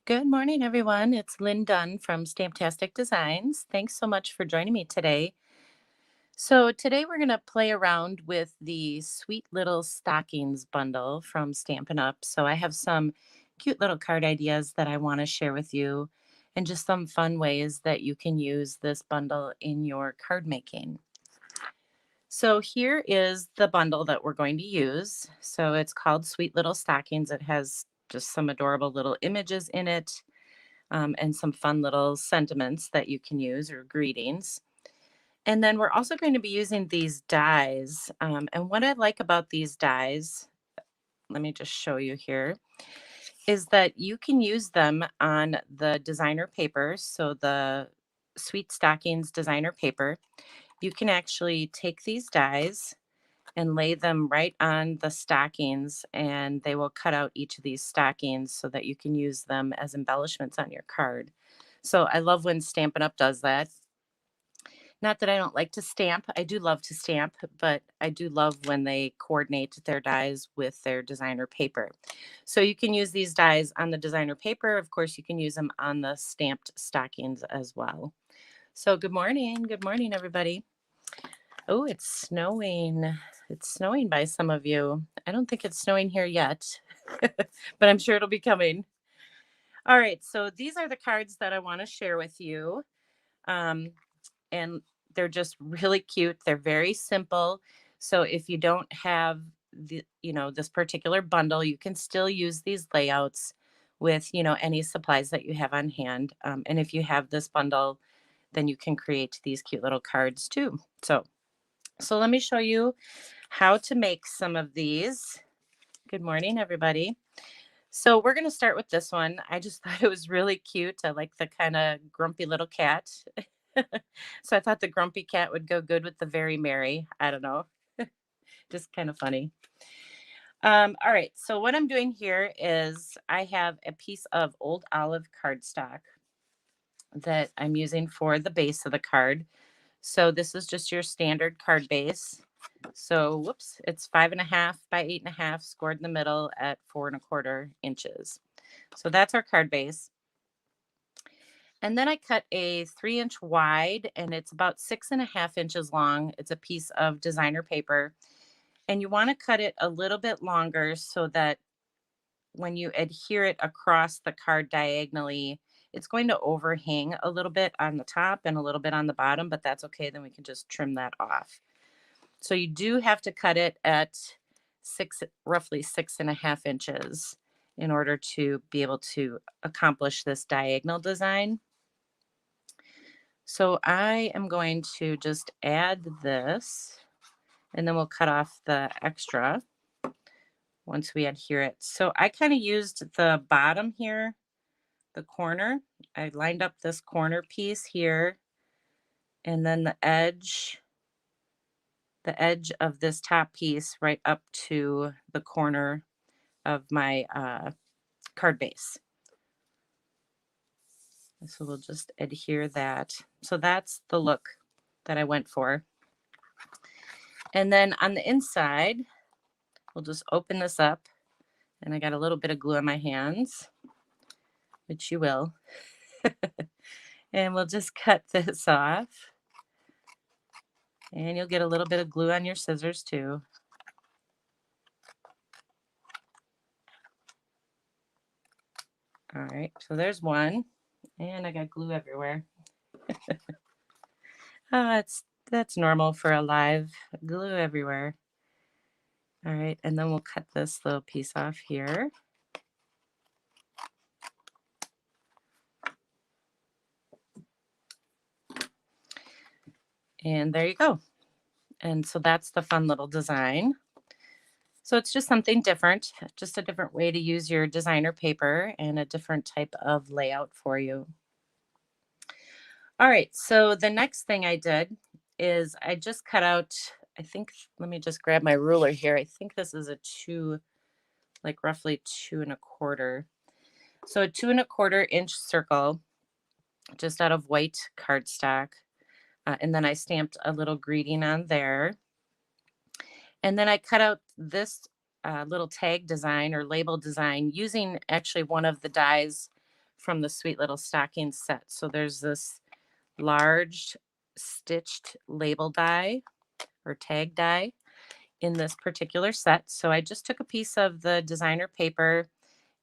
Good morning, everyone. It's Lynn Dunn from Stamptastic Designs. Thanks so much for joining me today. So, today we're going to play around with the Sweet Little Stockings bundle from Stampin' Up. So, I have some cute little card ideas that I want to share with you and just some fun ways that you can use this bundle in your card making. So, here is the bundle that we're going to use. So, it's called Sweet Little Stockings. It has just some adorable little images in it and some fun little sentiments that you can use or greetings. And then we're also going to be using these dies. And what I like about these dies, let me just show you here, is that you can use them on the designer paper. So the Sweet Stockings designer paper, you can actually take these dies and lay them right on the stockings, and they will cut out each of these stockings so that you can use them as embellishments on your card. So I love when Stampin' Up! Does that. Not that I don't like to stamp, I do love to stamp, but I do love when they coordinate their dies with their designer paper. So you can use these dies on the designer paper. Of course, you can use them on the stamped stockings as well. So good morning. Good morning, everybody. Oh, it's snowing. It's snowing by some of you. I don't think it's snowing here yet, but I'm sure it'll be coming. All right, so these are the cards that I want to share with you. Um, and they're just really cute. They're very simple. So if you don't have this particular bundle, you can still use these layouts with, any supplies that you have on hand. And if you have this bundle, then you can create these cute little cards too. So let me show you how to make some of these. Good morning, everybody. So we're going to start with this one. I just thought it was really cute. I like the kind of grumpy little cat. So I thought the grumpy cat would go good with the very merry. I don't know. Just kind of funny. All right. So what I'm doing here is I have a piece of old olive cardstock that I'm using for the base of the card. So this is just your standard card base. So, whoops, it's 5.5 by 8.5, scored in the middle at 4.25 inches. So that's our card base. And then I cut a 3-inch wide, and it's about 6.5 inches long. It's a piece of designer paper. And you want to cut it a little bit longer so that when you adhere it across the card diagonally, it's going to overhang a little bit on the top and a little bit on the bottom, but that's okay. Then we can just trim that off. So you do have to cut it at roughly 6.5 inches in order to be able to accomplish this diagonal design. So I am going to just add this, and then we'll cut off the extra once we adhere it. So I kind of used the bottom here, the corner. I lined up this corner piece here, and then the edge of this top piece right up to the corner of my card base. So we'll just adhere that. So that's the look that I went for. And then on the inside, we'll just open this up. And I got a little bit of glue on my hands, which you will. And we'll just cut this off. And you'll get a little bit of glue on your scissors too. All right, so there's one. And I got glue everywhere. That's normal for a live. Glue everywhere. All right, and then we'll cut this little piece off here. And there you go. And so that's the fun little design. So it's just something different, just a different way to use your designer paper and a different type of layout for you. All right, so the next thing I did is I just cut out, let me just grab my ruler here. I think this is a like roughly 2.25. So a 2.25-inch circle just out of white cardstock. And then I stamped a little greeting on there. And then I cut out this little tag design or label design using actually one of the dies from the Sweet Little Stockings set. So there's this large stitched label die or tag die in this particular set. So I just took a piece of the designer paper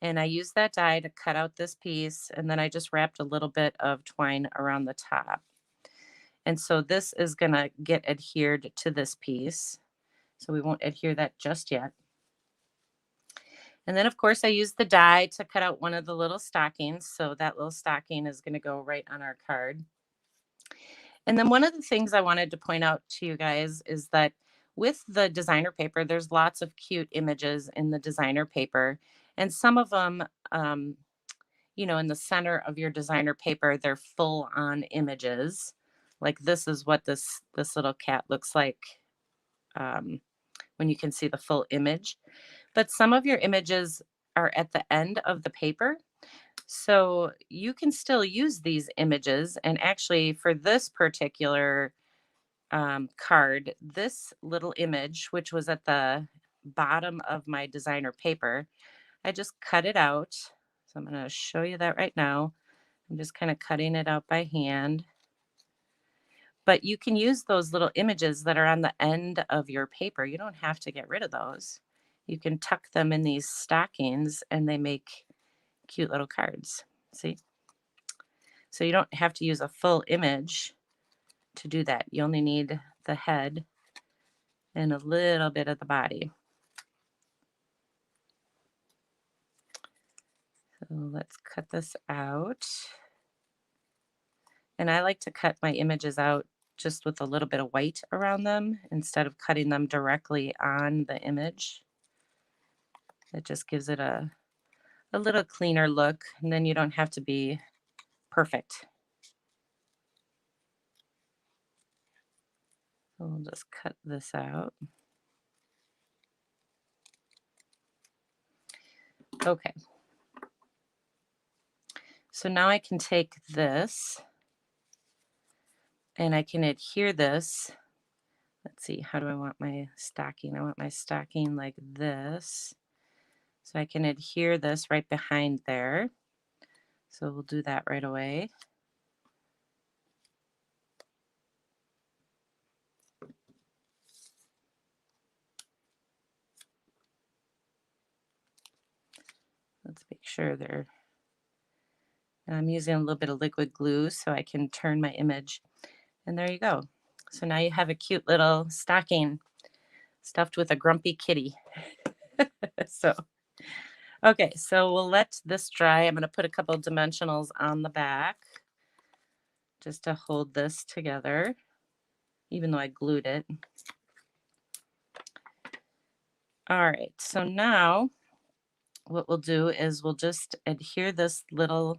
and I used that die to cut out this piece, and then I just wrapped a little bit of twine around the top. And so this is gonna get adhered to this piece. So we won't adhere that just yet. And then of course I used the die to cut out one of the little stockings. So that little stocking is gonna go right on our card. And then one of the things I wanted to point out to you guys is that with the designer paper, there's lots of cute images in the designer paper. And some of them, in the center of your designer paper, they're full on images. Like this is what this little cat looks like um, when you can see the full image. But some of your images are at the end of the paper. So you can still use these images. And actually, for this particular card, this little image, which was at the bottom of my designer paper, I just cut it out. So I'm going to show you that right now. I'm just kind of cutting it out by hand. But you can use those little images that are on the end of your paper. You don't have to get rid of those. You can tuck them in these stockings and they make cute little cards. See? So you don't have to use a full image to do that. You only need the head and a little bit of the body. So let's cut this out. And I like to cut my images out just with a little bit of white around them instead of cutting them directly on the image. It just gives it a little cleaner look, and then you don't have to be perfect. So we'll just cut this out. Okay. So now I can take this and I can adhere this. Let's see, how do I want my stocking? I want my stocking like this. So I can adhere this right behind there. So we'll do that right away. Let's make sure they're, I'm using a little bit of liquid glue so I can turn my image. And there you go. So now you have a cute little stocking stuffed with a grumpy kitty. So, okay, so we'll let this dry. I'm going to put a couple dimensionals on the back just to hold this together, even though I glued it. All right, so now what we'll do is we'll just adhere this little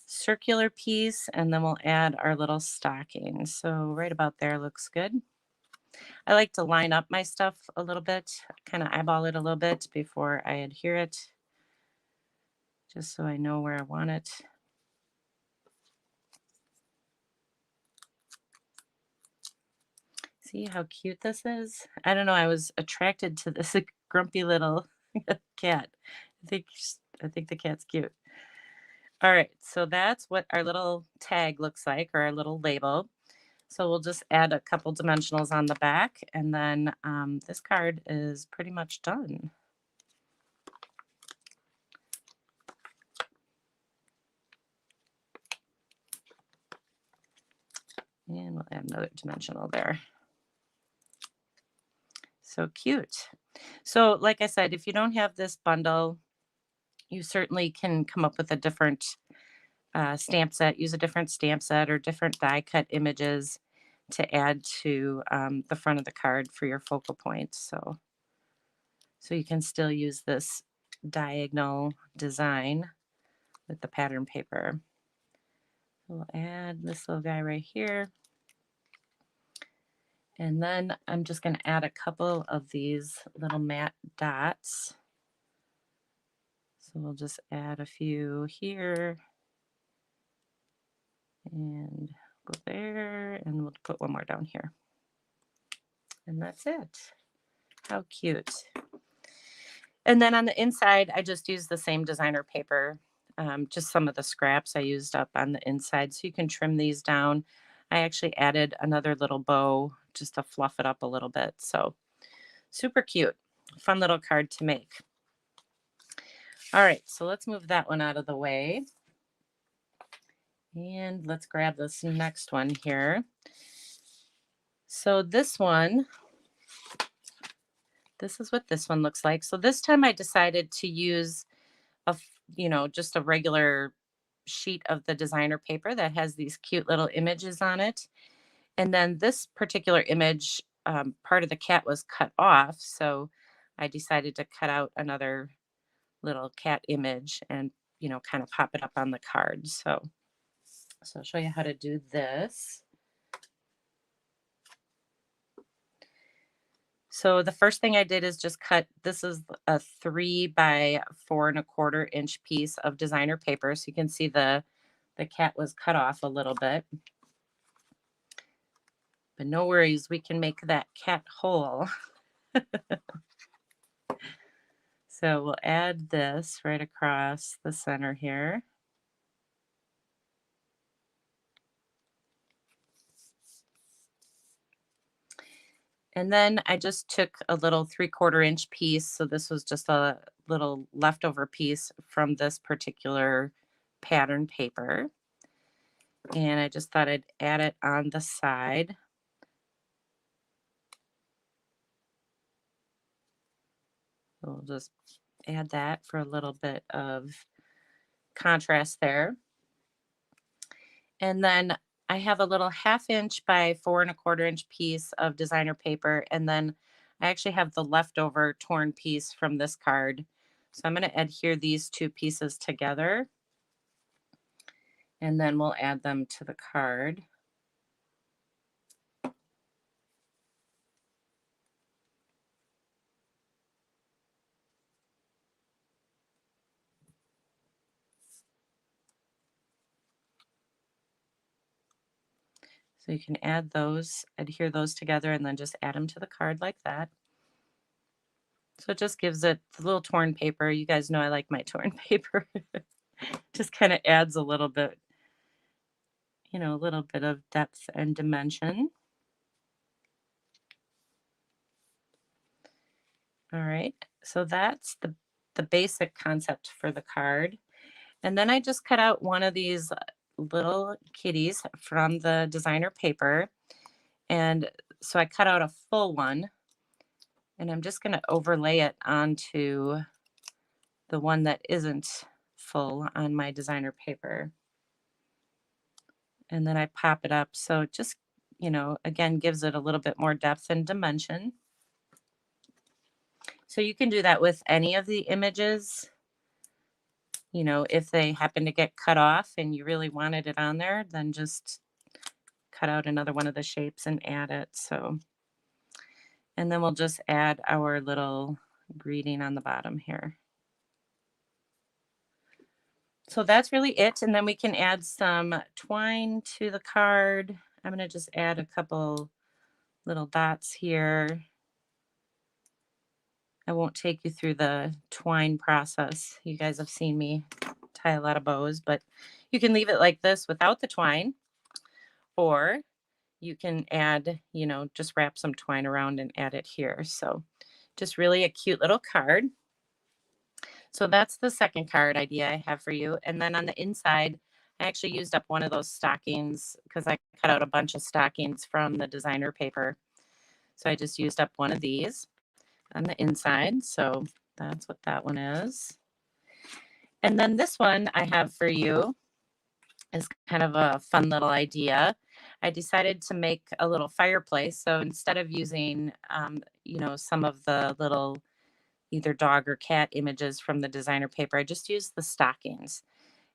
circular piece and then we'll add our little stocking. So right about there looks good. I like to line up my stuff a little bit, kind of eyeball it a little bit before I adhere it, just so I know where I want it. See how cute this is? I don't know, I was attracted to this grumpy little cat. I think the cat's cute. All right, so that's what our little tag looks like, or our little label. So we'll just add a couple dimensionals on the back, and then this card is pretty much done. And we'll add another dimensional there. So cute. So like I said, if you don't have this bundle, you certainly can come up with a different stamp set, use a different stamp set or different die cut images to add to the front of the card for your focal point. So you can still use this diagonal design with the pattern paper. We'll add this little guy right here. And then I'm just going to add a couple of these little matte dots. So we'll just add a few here and go there, and we'll put one more down here. And that's it. How cute. And then on the inside, I just used the same designer paper just some of the scraps I used up on the inside. So you can trim these down. I actually added another little bow just to fluff it up a little bit. So super cute. Fun little card to make. All right, so let's move that one out of the way. And let's grab this next one here. So this one, this is what this one looks like. So this time I decided to use just a regular sheet of the designer paper that has these cute little images on it. And then this particular image, part of the cat was cut off. So I decided to cut out another little cat image and, kind of pop it up on the card. So I'll show you how to do this. So the first thing I did is just cut, this is a 3 by 4¼ inch piece of designer paper. So you can see the cat was cut off a little bit. But no worries, we can make that cat whole. So we'll add this right across the center here. And then I just took a little 3/4 inch piece. So this was just a little leftover piece from this particular pattern paper. And I just thought I'd add it on the side. We'll just add that for a little bit of contrast there. And then I have a little 1/2 inch by 4¼ inch piece of designer paper. And then I actually have the leftover torn piece from this card. So I'm going to adhere these two pieces together. And then we'll add them to the card. So you can add those, adhere those together, and then just add them to the card like that. So it just gives it the little torn paper. You guys know I like my torn paper. Just kind of adds a little bit, a little bit of depth and dimension. All right, so that's the basic concept for the card. And then I just cut out one of these little kitties from the designer paper. And so I cut out a full one, and I'm just going to overlay it onto the one that isn't full on my designer paper. And then I pop it up. So it just, again, gives it a little bit more depth and dimension. So you can do that with any of the images. If they happen to get cut off and you really wanted it on there, then just cut out another one of the shapes and add it. And then we'll just add our little greeting on the bottom here. So that's really it. And then we can add some twine to the card. I'm going to just add a couple little dots here. I won't take you through the twine process. You guys have seen me tie a lot of bows, but you can leave it like this without the twine, or you can add, just wrap some twine around and add it here. So just really a cute little card. So that's the second card idea I have for you. And then on the inside, I actually used up one of those stockings because I cut out a bunch of stockings from the designer paper. So I just used up one of these on the inside. So that's what that one is. And then this one I have for you is kind of a fun little idea. I decided to make a little fireplace. So instead of using, some of the little either dog or cat images from the designer paper, I just used the stockings.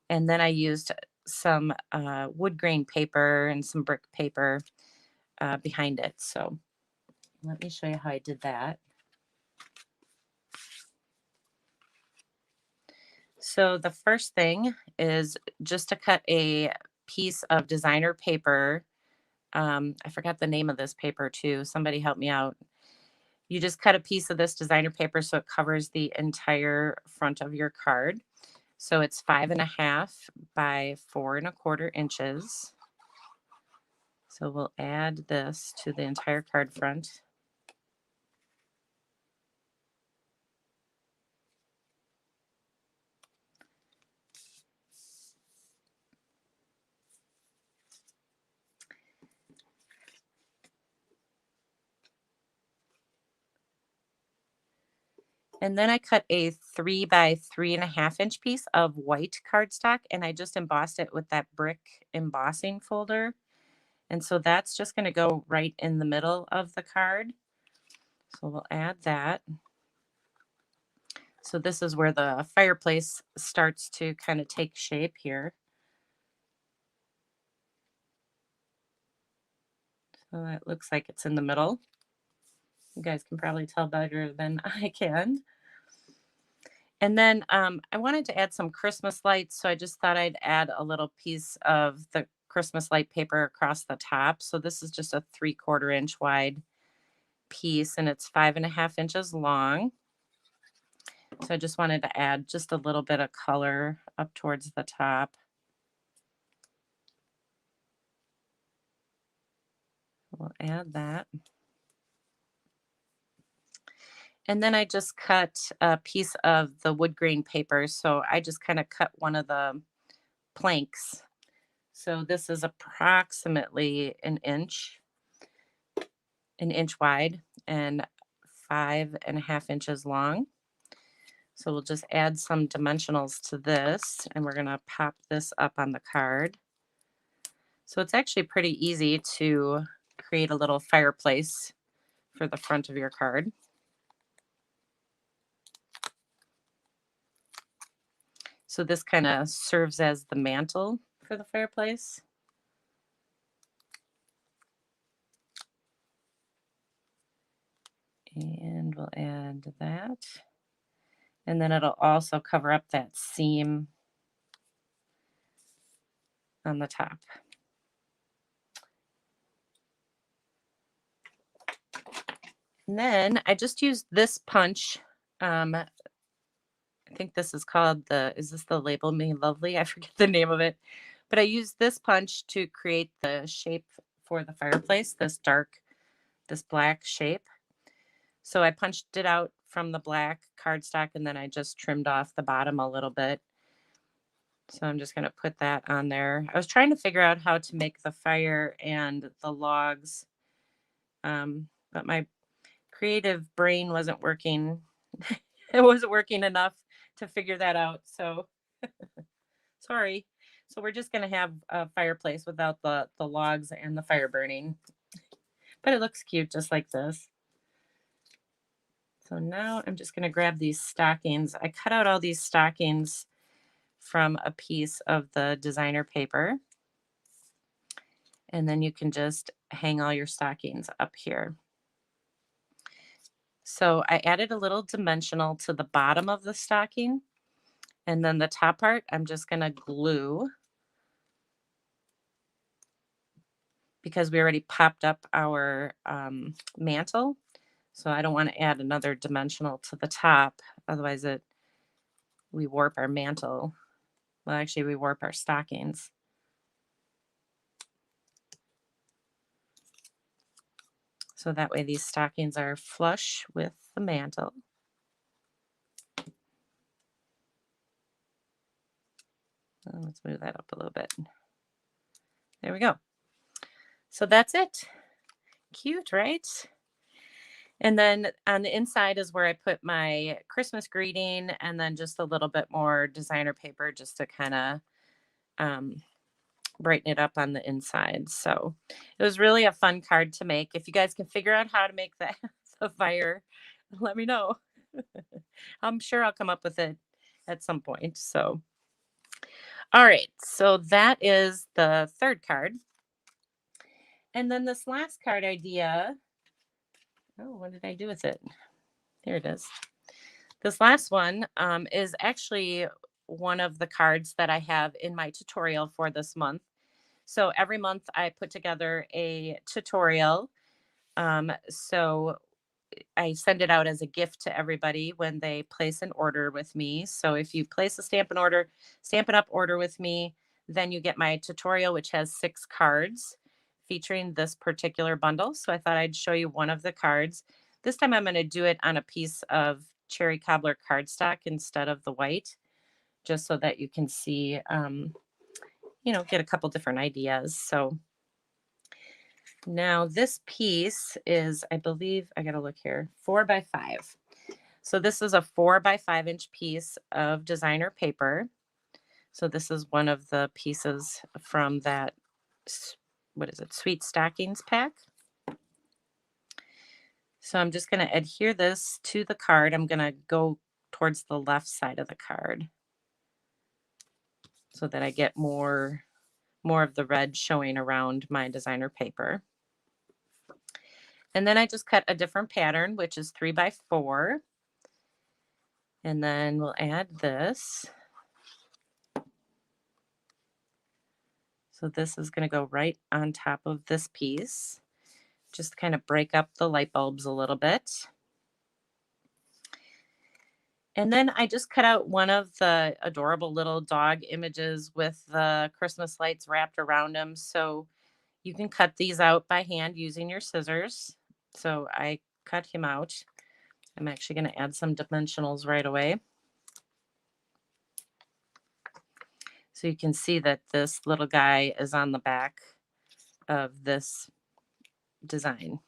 And then I used some wood grain paper and some brick paper behind it. So let me show you how I did that. So the first thing is just to cut a piece of designer paper. I forgot the name of this paper too. Somebody help me out. You just cut a piece of this designer paper so it covers the entire front of your card. So it's 5.5 by 4.25 inches. So we'll add this to the entire card front. And then I cut a 3 by 3.5 inch piece of white cardstock, and I just embossed it with that brick embossing folder. And so that's just going to go right in the middle of the card. So we'll add that. So this is where the fireplace starts to kind of take shape here. So it looks like it's in the middle. You guys can probably tell better than I can. And then I wanted to add some Christmas lights, so I just thought I'd add a little piece of the Christmas light paper across the top. So this is just a 3/4 inch wide piece, and it's 5.5 inches long. So I just wanted to add just a little bit of color up towards the top. We'll add that. And then I just cut a piece of the wood grain paper. So I just kind of cut one of the planks. So this is approximately an inch wide and 5.5 inches long. So we'll just add some dimensionals to this, and we're going to pop this up on the card. So it's actually pretty easy to create a little fireplace for the front of your card. So this kind of serves as the mantle for the fireplace. And we'll add that. And then it'll also cover up that seam on the top. And then I just used this punch. I think this is called is this the Label Me Lovely? I forget the name of it. But I used this punch to create the shape for the fireplace, this black shape. So I punched it out from the black cardstock, and then I just trimmed off the bottom a little bit. So I'm just going to put that on there. I was trying to figure out how to make the fire and the logs, but my creative brain wasn't working. It wasn't working enough to figure that out. So sorry. So we're just going to have a fireplace without the logs and the fire burning. But it looks cute just like this. So now I'm just going to grab these stockings. I cut out all these stockings from a piece of the designer paper. And then you can just hang all your stockings up here. So I added a little dimensional to the bottom of the stocking. And then the top part, I'm just going to glue because we already popped up our mantle. So I don't want to add another dimensional to the top. Otherwise we warp our mantle. Well, actually we warp our stockings. So that way these stockings are flush with the mantle. Let's move that up a little bit. There we go. So that's it. Cute, right? And then on the inside is where I put my Christmas greeting, and then just a little bit more designer paper just to kind of brighten it up on the inside. So it was really a fun card to make. If you guys can figure out how to make the, the fire, let me know. I'm sure I'll come up with it at some point. So, all right. So that is the third card. And then this last card idea. Oh, what did I do with it? Here it is. This last one is actually one of the cards that I have in my tutorial for this month. So every month I put together a tutorial. So I send it out as a gift to everybody when they place an order with me. So if you place a Stampin' Up! Order with me, then you get my tutorial, which has 6 cards featuring this particular bundle. So I thought I'd show you one of the cards. This time I'm going to do it on a piece of cherry cobbler cardstock instead of the white, just so that you can see, get a couple different ideas. So now this piece is, I believe, I gotta look here, 4 by 5. So this is a 4 by 5 inch piece of designer paper. So this is one of the pieces from that, what is it, Sweet Stockings pack. So I'm just gonna adhere this to the card. I'm gonna go towards the left side of the card so that I get more of the red showing around my designer paper. And then I just cut a different pattern, which is 3 by 4. And then we'll add this. So this is going to go right on top of this piece. Just kind of break up the light bulbs a little bit. And then I just cut out one of the adorable little dog images with the Christmas lights wrapped around them. So you can cut these out by hand using your scissors. So I cut him out. I'm actually going to add some dimensionals right away. So you can see that this little guy is on the back of this design.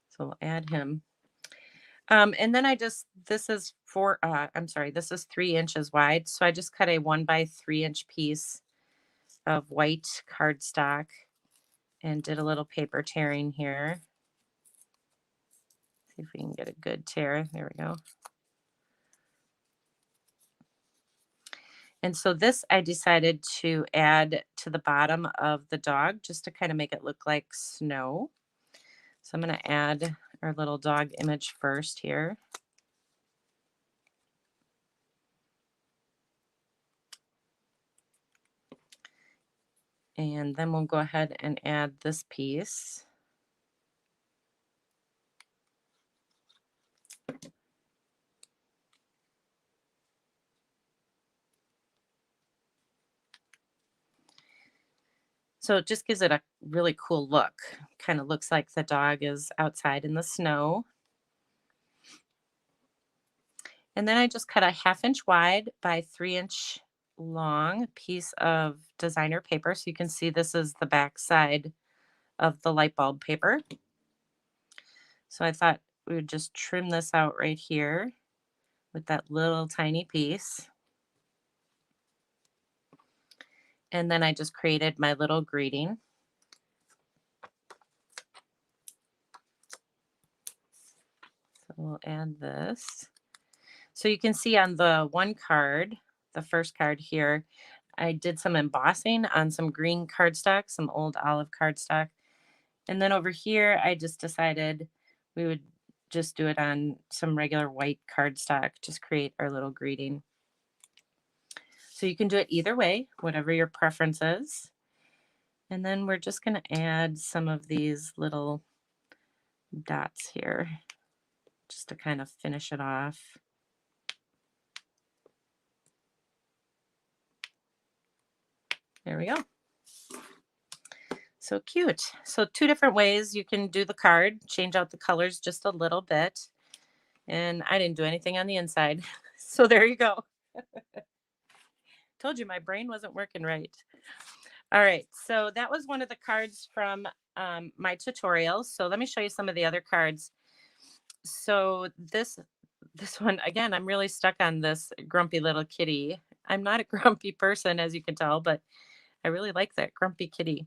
So we'll add him. And then this is this is 3 inches wide. So I just cut a 1 by 3 inch piece of white cardstock and did a little paper tearing here. See if we can get a good tear. There we go. And so this I decided to add to the bottom of the dog just to kind of make it look like snow. So I'm going to add our little dog image first here. And then we'll go ahead and add this piece. So it just gives it a really cool look. Kind of looks like the dog is outside in the snow. And then I just cut a 1/2 inch wide by 3 inch long piece of designer paper. So you can see this is the back side of the light bulb paper. So I thought we would just trim this out right here with that little tiny piece. And then I just created my little greeting. So we'll add this. So you can see on the one card, the first card here, I did some embossing on some green cardstock, some old olive cardstock. And then over here, I just decided we would just do it on some regular white cardstock, just create our little greeting. So you can do it either way, whatever your preference is. And then we're just going to add some of these little dots here just to kind of finish it off. There we go. So cute. So 2 different ways you can do the card, change out the colors just a little bit. And I didn't do anything on the inside. So there you go. Told you my brain wasn't working right. All right, so that was one of the cards from my tutorial. So let me show you some of the other cards. So this one, again, I'm really stuck on this grumpy little kitty. I'm not a grumpy person, as you can tell, but I really like that grumpy kitty.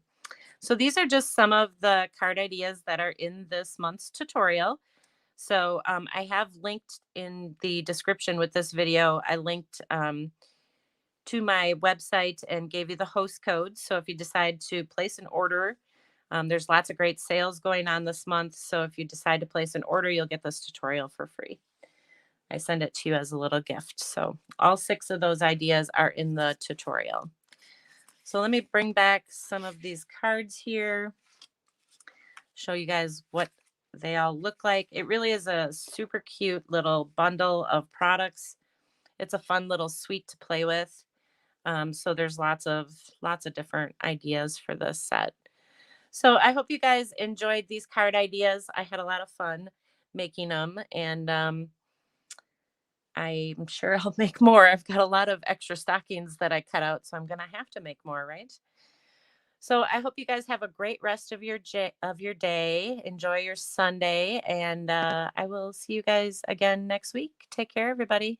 So these are just some of the card ideas that are in this month's tutorial. So I have linked in the description with this video, I linked to my website and gave you the host code. So if you decide to place an order, there's lots of great sales going on this month. So if you decide to place an order, you'll get this tutorial for free. I send it to you as a little gift. So all 6 of those ideas are in the tutorial. So let me bring back some of these cards here, show you guys what They all look like it really is a super cute little bundle of products. It's a fun little suite to play with. So there's lots of different ideas for this set. So I hope you guys enjoyed these card ideas. I had a lot of fun making them, and I'm sure I'll make more. I've got a lot of extra stockings that I cut out, so I'm gonna have to make more, right? So I hope you guys have a great rest of your day. Enjoy your Sunday, and I will see you guys again next week. Take care, everybody.